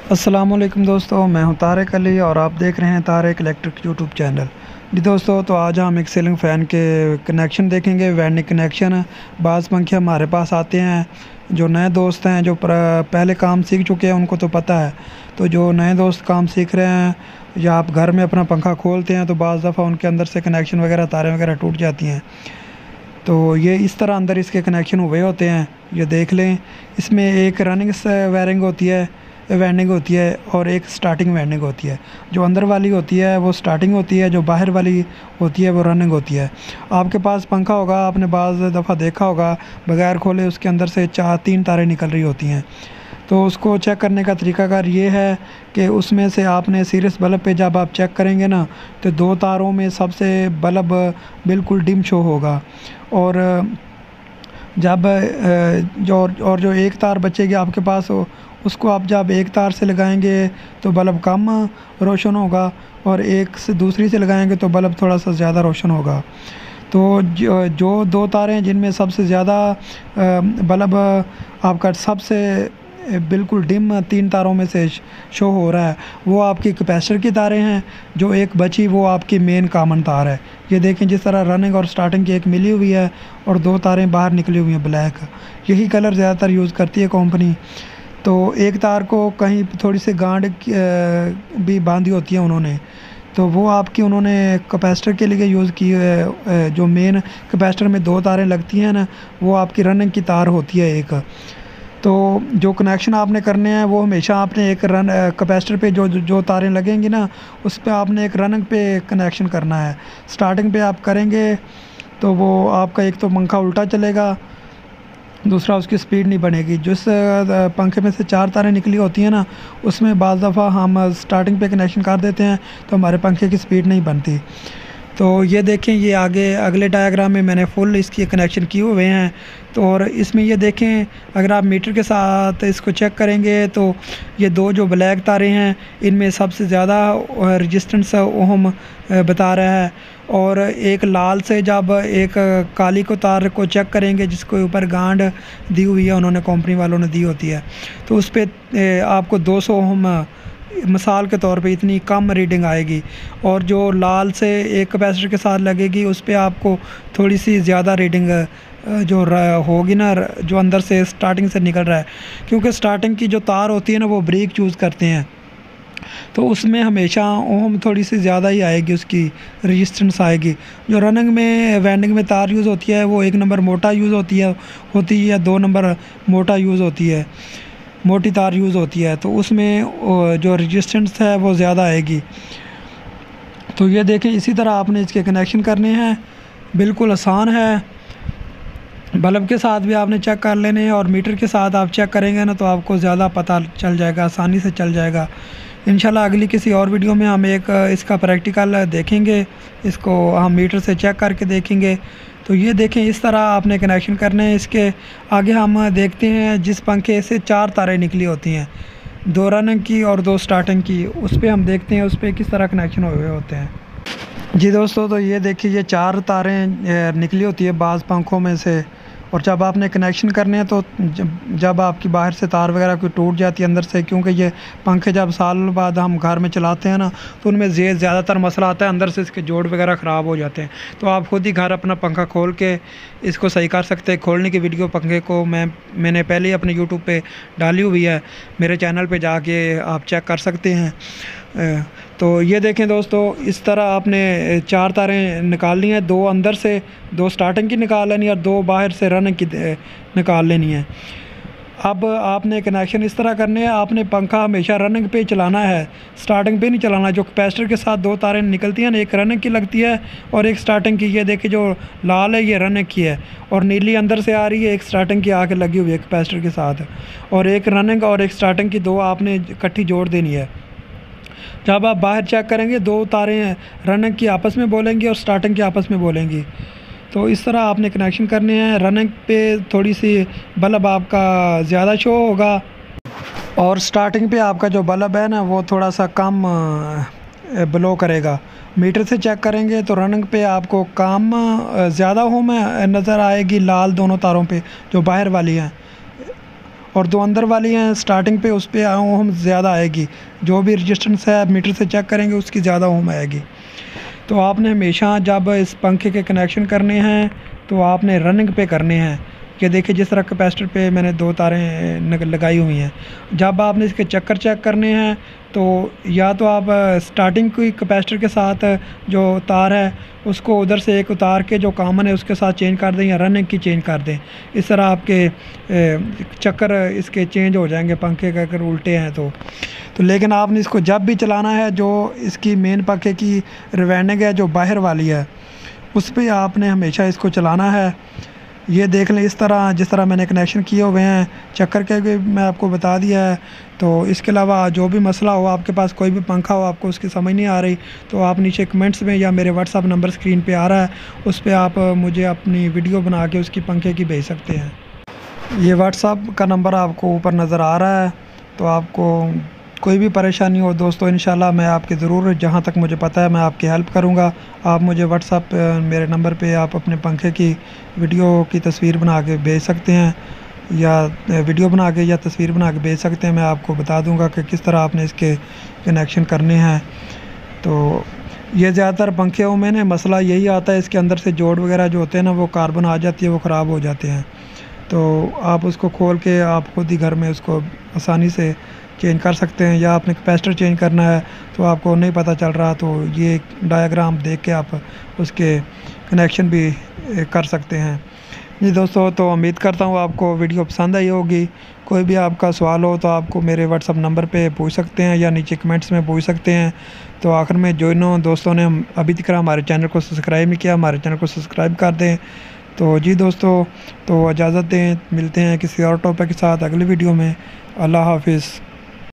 अस्सलामुअलैकुम दोस्तों, मैं हूं तारिक अली और आप देख रहे हैं तारिक इलेक्ट्रिक यूट्यूब चैनल। जी दोस्तों, तो आज हम एक सीलिंग फ़ैन के कनेक्शन देखेंगे, वेंडिंग कनेक्शन। बाज़ पंखे हमारे पास आते हैं, जो नए दोस्त हैं, जो पहले काम सीख चुके हैं उनको तो पता है। तो जो नए दोस्त काम सीख रहे हैं या आप घर में अपना पंखा खोलते हैं तो बाज़ दफ़ा उनके अंदर से कनेक्शन वगैरह, तारें वगैरह टूट जाती हैं। तो ये इस तरह अंदर इसके कनेक्शन हुए होते हैं, ये देख लें। इसमें एक रनिंग वायरिंग होती है, वेंडिंग होती है, और एक स्टार्टिंग वेंडिंग होती है। जो अंदर वाली होती है वो स्टार्टिंग होती है, जो बाहर वाली होती है वो रनिंग होती है। आपके पास पंखा होगा, आपने बाज़ दफ़ा देखा होगा, बगैर खोले उसके अंदर से 3 तारें निकल रही होती हैं। तो उसको चेक करने का तरीकाकार ये है कि उसमें से आपने सीरियस बल्ब पे जब आप चेक करेंगे ना, तो 2 तारों में सबसे बल्ब बिल्कुल डिम शो होगा, और जब जो एक तार बचेगी आपके पास उसको आप जब एक तार से लगाएंगे तो बल्ब कम रोशन होगा, और एक से दूसरी से लगाएंगे तो बल्ब थोड़ा सा ज़्यादा रोशन होगा। तो जो 2 तारें जिनमें सबसे ज़्यादा बल्ब आपका सबसे बिल्कुल डिम 3 तारों में से शो हो रहा है, वो आपकी कैपेसिटर की तारें हैं। जो एक बची वो आपकी मेन कॉमन तार है। ये देखें, जिस तरह रनिंग और स्टार्टिंग की एक मिली हुई है और 2 तारें बाहर निकली हुई हैं ब्लैक। यही कलर ज़्यादातर यूज़ करती है कंपनी। तो एक तार को कहीं थोड़ी सी गांठ भी बांधी होती है उन्होंने, तो वो आपकी उन्होंने कैपेसिटर के लिए यूज़ की है। जो मेन कैपेसिटर में 2 तारें लगती हैं ना, वो आपकी रनिंग की तार होती है एक। तो जो कनेक्शन आपने करने हैं वो हमेशा आपने एक कैपेसिटर पे जो तारें लगेंगी ना, उस पर आपने एक रनिंग पे कनेक्शन करना है। स्टार्टिंग पे आप करेंगे तो वो आपका एक तो पंखा उल्टा चलेगा, दूसरा उसकी स्पीड नहीं बनेगी। जिस पंखे में से 4 तारें निकली होती हैं ना, उसमें बाज़ दफ़ा हम स्टार्टिंग पे कनेक्शन कर देते हैं तो हमारे पंखे की स्पीड नहीं बनती। तो ये देखें, ये आगे अगले डायग्राम में मैंने फुल इसकी कनेक्शन किए हुए हैं। तो और इसमें ये देखें, अगर आप मीटर के साथ इसको चेक करेंगे तो ये 2 जो ब्लैक तारें हैं इनमें सबसे ज़्यादा रेजिस्टेंस ओहम बता रहा है, और एक लाल से जब एक काली को तार को चेक करेंगे जिसके ऊपर गांठ दी हुई है, उन्होंने कंपनी वालों ने दी होती है, तो उस पर आपको 200 ओहम मिसाल के तौर पे इतनी कम रीडिंग आएगी। और जो लाल से एक कैपेसिटर के साथ लगेगी उस पर आपको थोड़ी सी ज़्यादा रीडिंग जो होगी ना, जो अंदर से स्टार्टिंग से निकल रहा है। क्योंकि स्टार्टिंग की जो तार होती है ना वो ब्रेक चूज़ करते हैं, तो उसमें हमेशा ओम थोड़ी सी ज़्यादा ही आएगी, उसकी रेजिस्टेंस आएगी। जो रनिंग में वेंडिंग में तार यूज़ होती है वो 1 नंबर मोटा यूज़ होती है या 2 नंबर मोटा यूज़ होती है, मोटी तार यूज़ होती है, तो उसमें जो रेजिस्टेंस है वो ज़्यादा आएगी। तो ये देखें, इसी तरह आपने इसके कनेक्शन करने हैं, बिल्कुल आसान है। बल्ब के साथ भी आपने चेक कर लेने हैं, और मीटर के साथ आप चेक करेंगे ना तो आपको ज़्यादा पता चल जाएगा, आसानी से चल जाएगा। इंशाल्लाह अगली किसी और वीडियो में हम एक इसका प्रैक्टिकल देखेंगे, इसको हम मीटर से चेक करके देखेंगे। तो ये देखें, इस तरह आपने कनेक्शन करने हैं। इसके आगे हम देखते हैं, जिस पंखे से 4 तारें निकली होती हैं, 2 रनिंग की और 2 स्टार्टिंग की, उस पर हम देखते हैं उस पर किस तरह कनेक्शन हुए होते हैं। जी दोस्तों, तो ये देखिए, ये 4 तारें निकली होती है बाज़ पंखों में से, और जब आपने कनेक्शन करने हैं तो जब आपकी बाहर से तार वगैरह कोई टूट जाती है अंदर से, क्योंकि ये पंखे जब साल बाद हम घर में चलाते हैं ना तो उनमें ज़्यादातर मसला आता है, अंदर से इसके जोड़ वगैरह ख़राब हो जाते हैं। तो आप खुद ही घर अपना पंखा खोल के इसको सही कर सकते हैं। खोलने की वीडियो पंखे को मैंने पहले ही अपने यूट्यूब पे डाली हुई है, मेरे चैनल पे जाके आप चेक कर सकते हैं। तो ये देखें दोस्तों, इस तरह आपने 4 तारें निकालनी है, 2 अंदर से, 2 स्टार्टिंग की निकाल लेनी है, और 2 बाहर से रनिंग की निकाल लेनी है। अब आपने कनेक्शन इस तरह करने हैं, आपने पंखा हमेशा रनिंग पे चलाना है, स्टार्टिंग पे नहीं चलाना। जो कैपेसिटर के साथ 2 तारें निकलती हैं ना, एक रनिंग की लगती है और एक स्टार्टिंग की। ये देखिए, जो लाल है ये रनिंग की है, और नीली अंदर से आ रही है, एक स्टार्टिंग की आके लगी हुई है कैपेसिटर के साथ, और एक रनिंग और एक स्टार्टिंग की 2 आपने इकट्ठी जोड़ देनी है। जब आप बाहर चेक करेंगे 2 तारें रनिंग की आपस में बोलेंगी और स्टार्टिंग की आपस में बोलेंगी। तो इस तरह आपने कनेक्शन करने हैं। रनिंग पे थोड़ी सी बल्ब आपका ज़्यादा शो होगा, और स्टार्टिंग पे आपका जो बल्ब है ना वो थोड़ा सा कम ब्लो करेगा। मीटर से चेक करेंगे तो रनिंग पे आपको कम ज़्यादा होम नज़र आएगी, लाल दोनों तारों पे जो बाहर वाली हैं, और जो अंदर वाली हैं स्टार्टिंग पे उस पर ओम ज़्यादा आएगी, जो भी रजिस्टेंस है मीटर से चेक करेंगे उसकी ज़्यादा ओम आएगी। तो आपने हमेशा जब इस पंखे के कनेक्शन करने हैं तो आपने रनिंग पे करने हैं। ये देखिए जिस तरह कैपेसिटर पे मैंने 2 तारें लगाई हुई हैं। जब आपने इसके चक्कर चेक करने हैं तो या तो आप स्टार्टिंग की कैपेसिटर के साथ जो तार है उसको उधर से एक उतार के जो कॉमन है उसके साथ चेंज कर दें या रनिंग की चेंज कर दें। इस तरह आपके चक्कर इसके चेंज हो जाएंगे पंखे के अगर उल्टे हैं तो लेकिन आपने इसको जब भी चलाना है जो इसकी मेन पंखे की रिवाइंडिंग है जो बाहर वाली है उस पर आपने हमेशा इसको चलाना है। ये देख लें इस तरह जिस तरह मैंने कनेक्शन किए हुए हैं चक्कर के भी मैं आपको बता दिया है। तो इसके अलावा जो भी मसला हो, आपके पास कोई भी पंखा हो आपको उसकी समझ नहीं आ रही, तो आप नीचे कमेंट्स में या मेरे व्हाट्सअप नंबर स्क्रीन पे आ रहा है उस पर आप मुझे अपनी वीडियो बना के उसकी पंखे की भेज सकते हैं। ये व्हाट्सअप का नंबर आपको ऊपर नज़र आ रहा है। तो आपको कोई भी परेशानी हो दोस्तों, इंशाल्लाह मैं आपकी ज़रूर जहाँ तक मुझे पता है मैं आपकी हेल्प करूँगा। आप मुझे व्हाट्सअप मेरे नंबर पे आप अपने पंखे की वीडियो की तस्वीर बना के भेज सकते हैं या वीडियो बना के या तस्वीर बना के भेज सकते हैं। मैं आपको बता दूँगा कि किस तरह आपने इसके कनेक्शन करने हैं। तो ये ज़्यादातर पंखे में ना मसला यही आता है, इसके अंदर से जोड़ वगैरह जो होते हैं ना वो कार्बन आ जाती है, वो ख़राब हो जाते हैं। तो आप उसको खोल के आप खुद ही घर में उसको आसानी से चेंज कर सकते हैं। या आपने कैपेसिटर चेंज करना है तो आपको नहीं पता चल रहा तो ये डायग्राम देख के आप उसके कनेक्शन भी कर सकते हैं। जी दोस्तों, तो उम्मीद करता हूँ आपको वीडियो पसंद आई होगी। कोई भी आपका सवाल हो तो आपको मेरे व्हाट्सअप नंबर पे पूछ सकते हैं या नीचे कमेंट्स में पूछ सकते हैं। तो आखिर में जो इन दोस्तों ने अभी तक हमारे चैनल को सब्सक्राइब नहीं किया, हमारे चैनल को सब्सक्राइब कर दें। तो जी दोस्तों, तो इजाज़त दें, मिलते हैं किसी और टॉपिक के साथ अगली वीडियो में। अल्लाह हाफिज़।